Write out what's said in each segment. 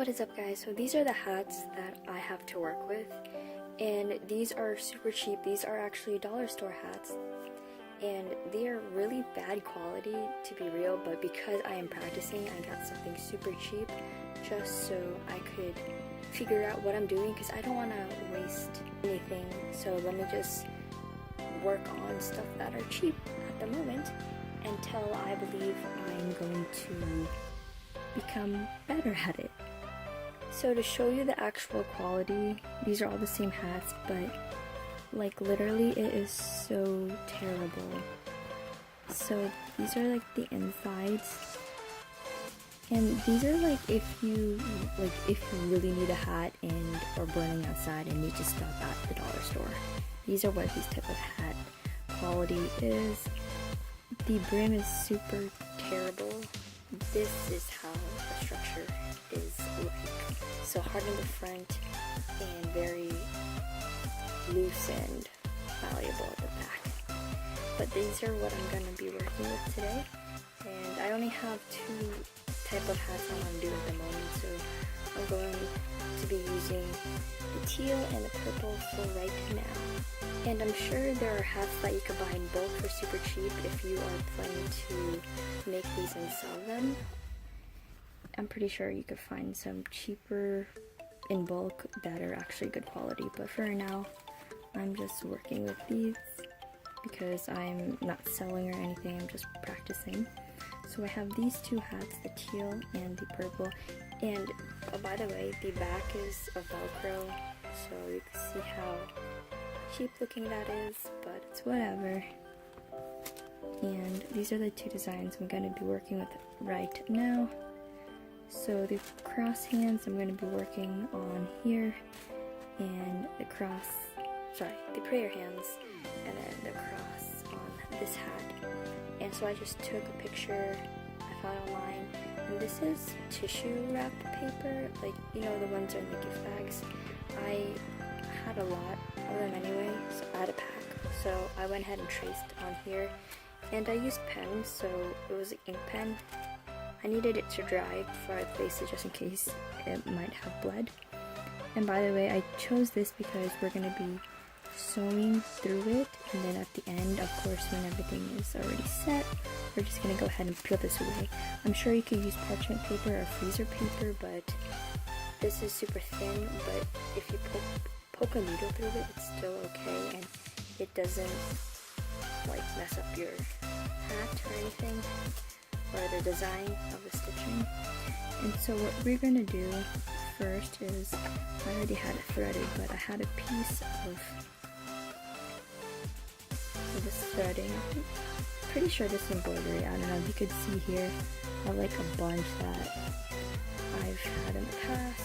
What is up, guys? So these are the hats that I have to work with, and these are super cheap. These are actually dollar store hats, and they are really bad quality to be real, but because I am practicing, I got something super cheap just so I could figure out what I'm doing, because I don't want to waste anything. So let me just work on stuff that are cheap at the moment until I believe I'm going to become better at it. So to show you the actual quality, these are all the same hats, but like literally it is so terrible. So these are like the insides, and these are like if you really need a hat and are burning outside and need to stop at the dollar store. These are what these type of hat quality is. The brim is super terrible. This is how the structure is looking. So hard in the front and very loose and malleable at the back. But these are what I'm going to be working with today. And I only have two type of hats I want to do at the moment. So I'm going to be using the teal and the purple for right now. And I'm sure there are hats that you can buy in bulk for super cheap if you are planning to make these and sell them. I'm pretty sure you could find some cheaper in bulk that are actually good quality, but for now I'm just working with these because I'm not selling or anything, I'm just practicing. So I have these two hats, the teal and the purple, and oh, by the way, the back is a Velcro, so you can see how cheap looking that is, but it's whatever. And these are the two designs I'm going to be working with right now. So the cross hands I'm going to be working on here, and the prayer hands, and then the cross on this hat. And so I just took a picture I found online, and this is tissue wrapped paper, like, you know, the ones are in the gift bags. I had a lot of them anyway, so I had a pack. So I went ahead and traced on here, and I used pens, so it was an ink pen. I needed it to dry before I placed it just in case it might have bled. And by the way, I chose this because we're going to be sewing through it, and then at the end, of course, when everything is already set, we're just going to go ahead and peel this away. I'm sure you could use parchment paper or freezer paper, but this is super thin, but if you poke a needle through it, it's still okay, and it doesn't like mess up your hat or anything, or the design of the stitching. And so what we're going to do first is, I already had it threaded, but I had a piece of this threading. Pretty sure this is embroidery, I don't know, you could see here I have like a bunch that I've had in the past,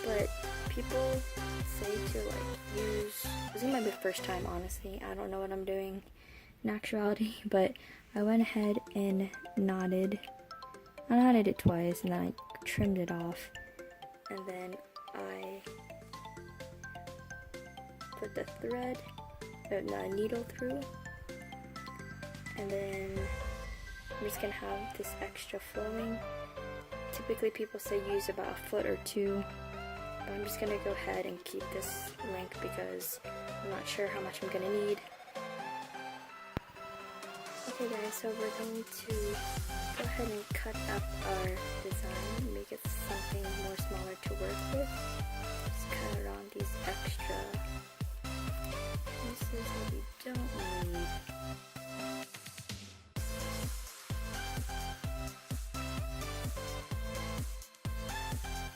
but people say to like use, this is my first time honestly, I don't know what I'm doing in actuality, but I went ahead and I knotted it twice, and then I trimmed it off, and then I put the needle through, and then I'm just gonna have this extra flowing. Typically people say use about a foot or two, but I'm just gonna go ahead and keep this length because I'm not sure how much I'm gonna need. Okay guys, so we're going to go ahead and cut up our design, make it something more smaller to work with. Just cut around these extra pieces that we don't need.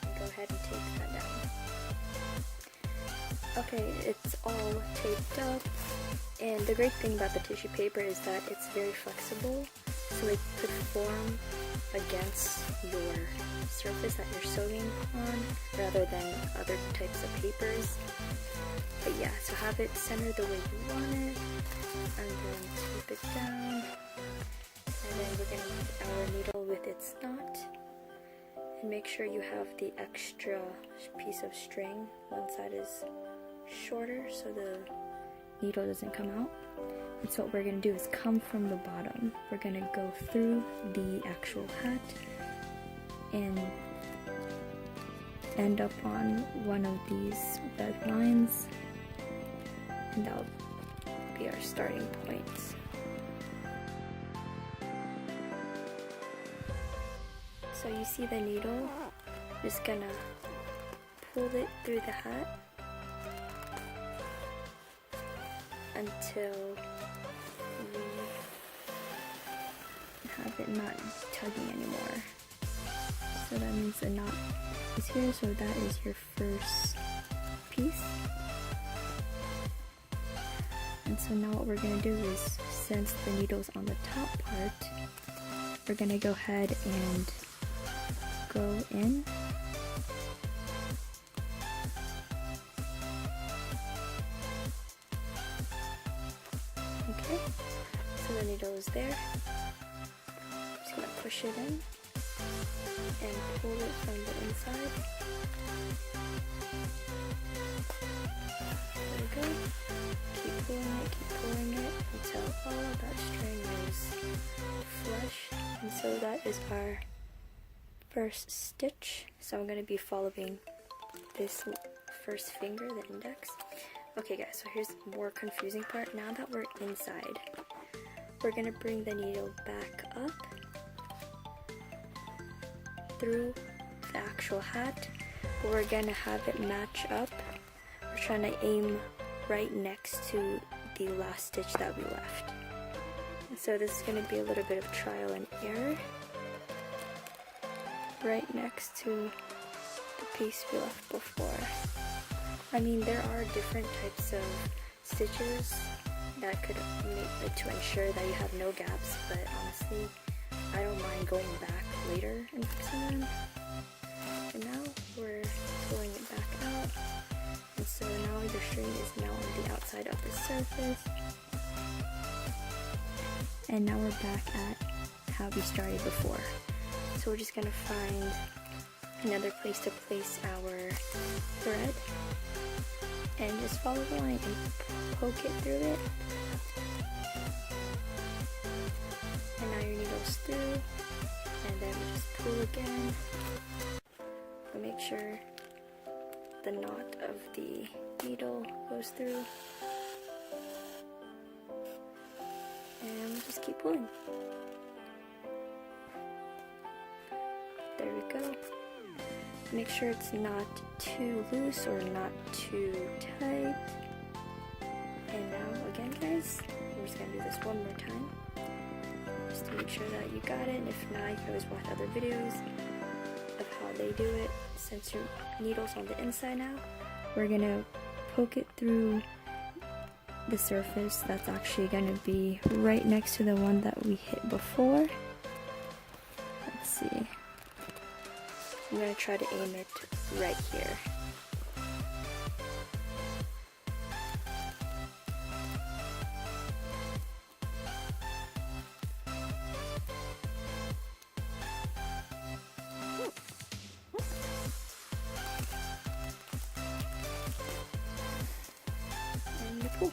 And go ahead and tape that down. Okay, it's all taped up, and the great thing about the tissue paper is that it's very flexible, so it could form against your surface that you're sewing on rather than other types of papers. But yeah, so have it centered the way you want it, and then tape it down, and then we're going to put our needle with its knot, and make sure you have the extra piece of string. One side is shorter so the needle doesn't come out. And so what we're going to do is come from the bottom. We're going to go through the actual hat and end up on one of these red lines, and that'll be our starting point. So you see the needle, just gonna pull it through the hat until we have it not tugging anymore. So that means the knot is here, so that is your first piece. And so now what we're going to do is, since the needle's on the top part, we're going to go ahead and go in. Okay, so the needle is there. Just going to push it in and pull it from the inside. There we go. Keep pulling it until all that string is flush. And so that is our first stitch. So I'm going to be following this first finger, the index. Okay guys, so here's the more confusing part. Now that we're inside, we're going to bring the needle back up through the actual hat, but we're going to have it match up. We're trying to aim right next to the last stitch that we left. So this is going to be a little bit of trial and error. Right next to the piece we left before. I mean, there are different types of stitches that could make to ensure that you have no gaps, but honestly, I don't mind going back later and fixing them. And now we're pulling it back out, and so now your string is now on the outside of the surface. And now we're back at how we started before. So we're just gonna find another place to place our thread and just follow the line and poke it through it. And now your needle's through, and then we just pull again and make sure the knot of the needle goes through, and we just keep pulling. There we go. Make sure it's not too loose or not too tight. And now again guys, we're just gonna do this one more time, just to make sure that you got it. And if not, you can always watch other videos of how they do it. Since your needle's on the inside now, we're gonna poke it through the surface that's actually gonna be right next to the one that we hit before. Let's see. I'm going to try to aim it right here. And you pull.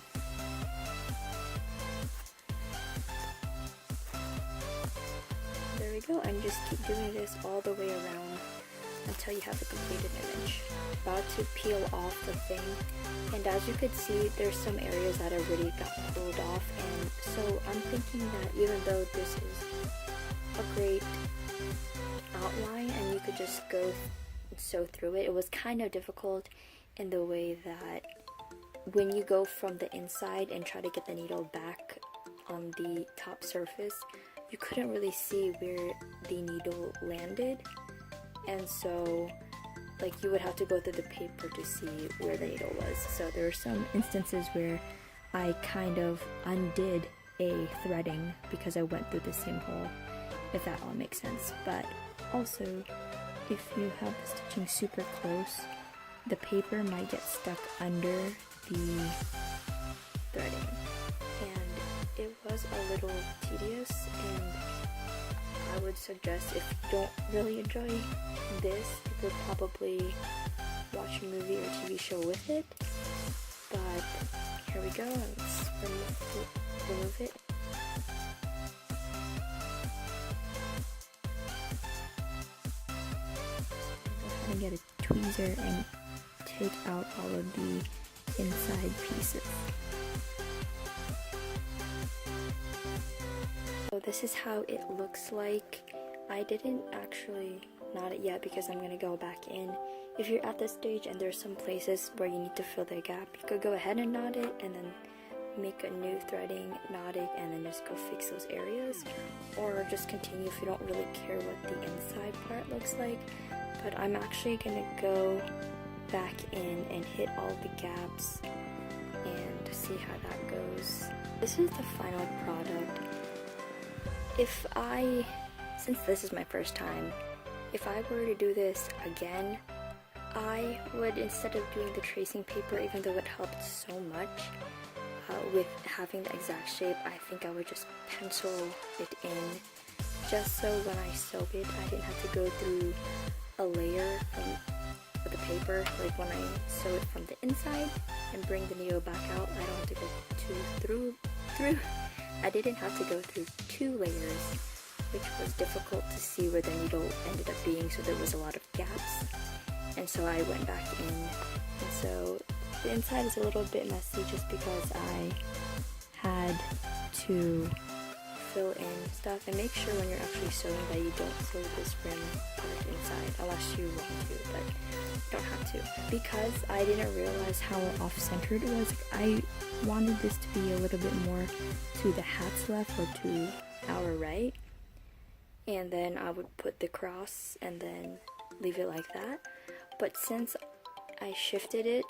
There we go, and just keep doing this all the way around until you have a completed image. About to peel off the thing, and as you could see, there's some areas that already got pulled off, and so I'm thinking that even though this is a great outline and you could just go sew through it, it was kind of difficult in the way that when you go from the inside and try to get the needle back on the top surface, you couldn't really see where the needle landed. And so, like, you would have to go through the paper to see where the needle was. So there are some instances where I kind of undid a threading because I went through the same hole, if that all makes sense. But also, if you have the stitching super close, the paper might get stuck under the threading. And it was a little tedious, and I would suggest, if you don't really enjoy this, you could probably watch a movie or TV show with it. But here we go, let's remove it. Go ahead and get a tweezer and take out all of the inside pieces. So this is how it looks like. I didn't actually knot it yet because I'm going to go back in. If you're at this stage and there's some places where you need to fill the gap, you could go ahead and knot it and then make a new threading, knot it, and then just go fix those areas. Or just continue if you don't really care what the inside part looks like. But I'm actually going to go back in and hit all the gaps and see how that goes. This is the final product. Since this is my first time, if I were to do this again, I would, instead of doing the tracing paper, even though it helped so much with having the exact shape, I think I would just pencil it in, just so when I sew it, I didn't have to go through a layer with the paper. Like when I sew it from the inside and bring the needle back out, I don't have to go I didn't have to go through 2 layers, which was difficult to see where the needle ended up being, so there was a lot of gaps. And so I went back in, and so the inside is a little bit messy just because I had to fill in stuff. And make sure when you're actually sewing that you don't sew this rim part inside, unless you want to, but you don't have to. Because I didn't realize how off-centered it was, I wanted this to be a little bit more to the hat's left or to our right. And then I would put the cross and then leave it like that. But since I shifted it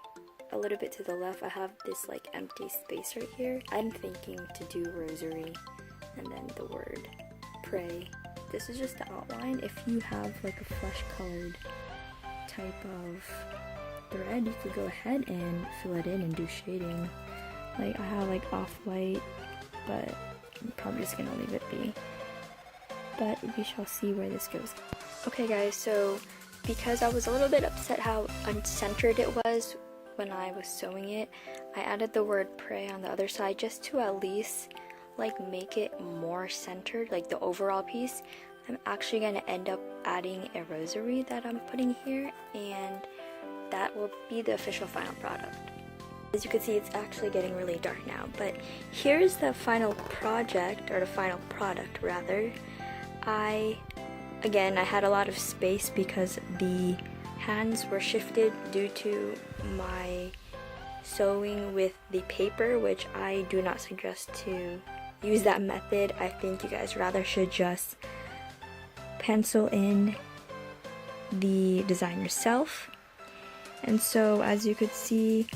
a little bit to the left, I have this like empty space right here. I'm thinking to do rosary and then the word pray. This is just the outline. If you have like a flesh colored type of thread, you could go ahead and fill it in and do shading. Like I have like off-white, but I'm probably just gonna leave it be. But we shall see where this goes. Okay guys, so because I was a little bit upset how uncentered it was when I was sewing it, I added the word pray on the other side just to at least like make it more centered, like the overall piece. I'm actually going to end up adding a rosary that I'm putting here, and that will be the official final product. As you can see, it's actually getting really dark now, but here's the final project, or the final product rather. Again, I had a lot of space because the hands were shifted due to my sewing with the paper, which I do not suggest to use that method. I think you guys rather should just pencil in the design yourself. And so as you could see,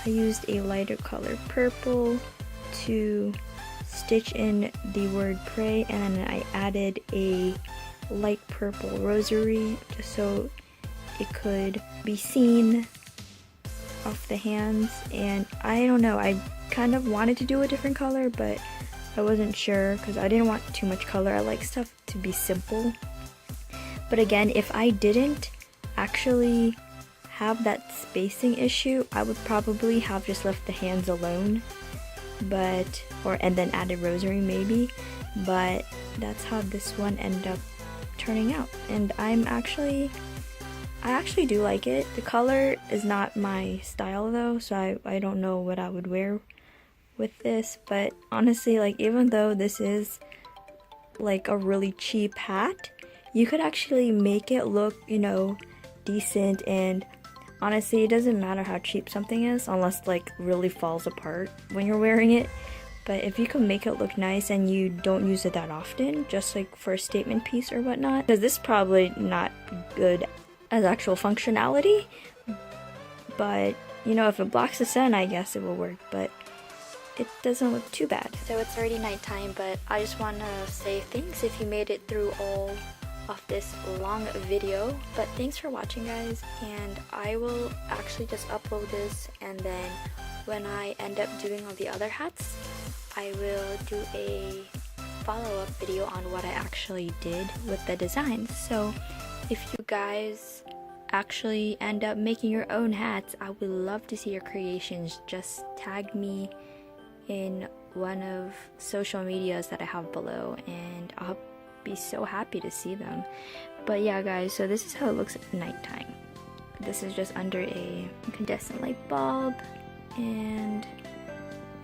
I used a lighter color purple to stitch in the word pray, and then I added a light purple rosary just so it could be seen off the hands. And I don't know, I kind of wanted to do a different color, but I wasn't sure because I didn't want too much color. I like stuff to be simple. But again, if I didn't actually have that spacing issue, I would probably have just left the hands alone, and then added rosary maybe. But that's how this one ended up turning out, and I actually do like it. The color is not my style though, so I don't know what I would wear with this. But honestly, like, even though this is like a really cheap hat, you could actually make it look, you know, decent. And honestly, it doesn't matter how cheap something is unless like really falls apart when you're wearing it. But if you can make it look nice and you don't use it that often, just like for a statement piece or whatnot, because this is probably not good as actual functionality, but you know, if it blocks the sun, I guess it will work, but it doesn't look too bad. So it's already nighttime, but I just want to say thanks if you made it through all of this long video. But thanks for watching, guys, and I will actually just upload this, and then when I end up doing all the other hats, I will do a follow-up video on what I actually did with the designs. So if you guys actually end up making your own hats, I would love to see your creations. Just tag me in one of social medias that I have below, and I'll be so happy to see them. But yeah guys, so this is how it looks at nighttime. This is just under a incandescent light bulb, and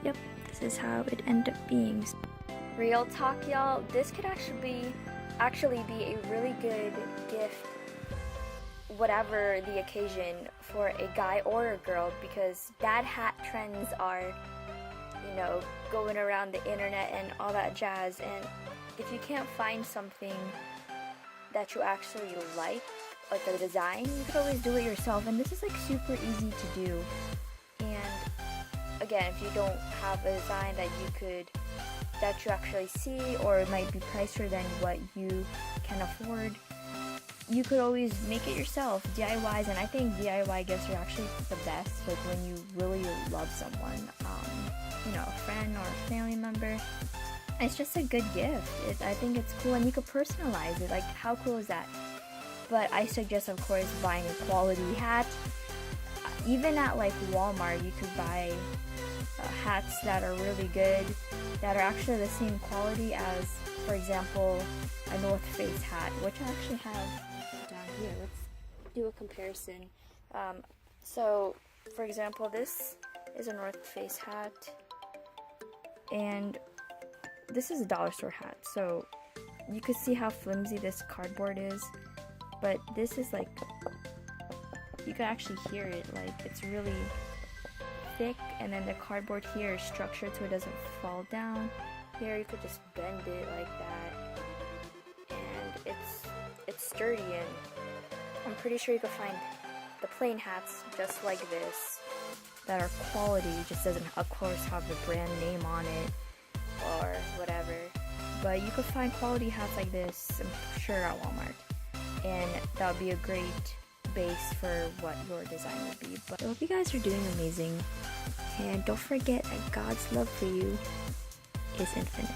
yep, this is how it ended up being. Real talk, y'all, this could actually be a really good gift, whatever the occasion, for a guy or a girl, because dad hat trends are, you know, going around the internet and all that jazz. And if you can't find something that you actually like a design, you could always do it yourself, and this is like super easy to do. And again, if you don't have a design that you actually see, or it might be pricier than what you can afford, you could always make it yourself, DIYs. And I think DIY gifts are actually the best, like when you really love someone, you know, a friend or a family member. It's just a good gift. I think it's cool, and you could personalize it. Like, how cool is that? But I suggest, of course, buying a quality hat. Even at like Walmart, you could buy hats that are really good, that are actually the same quality as, for example, a North Face hat, which I actually have down here. Let's do a comparison. So, for example, this is a North Face hat, and this is a dollar store hat. So you could see how flimsy this cardboard is, but this is like, you can actually hear it, like it's really thick, and then the cardboard here is structured so it doesn't fall down. Here you could just bend it like that, and it's sturdy, and I'm pretty sure you could find the plain hats just like this that are quality, just doesn't of course have the brand name on it or whatever, but you could find quality hats like this, I'm sure, at Walmart, and that would be a great base for what your design would be. But I hope you guys are doing amazing, and don't forget that God's love for you is infinite.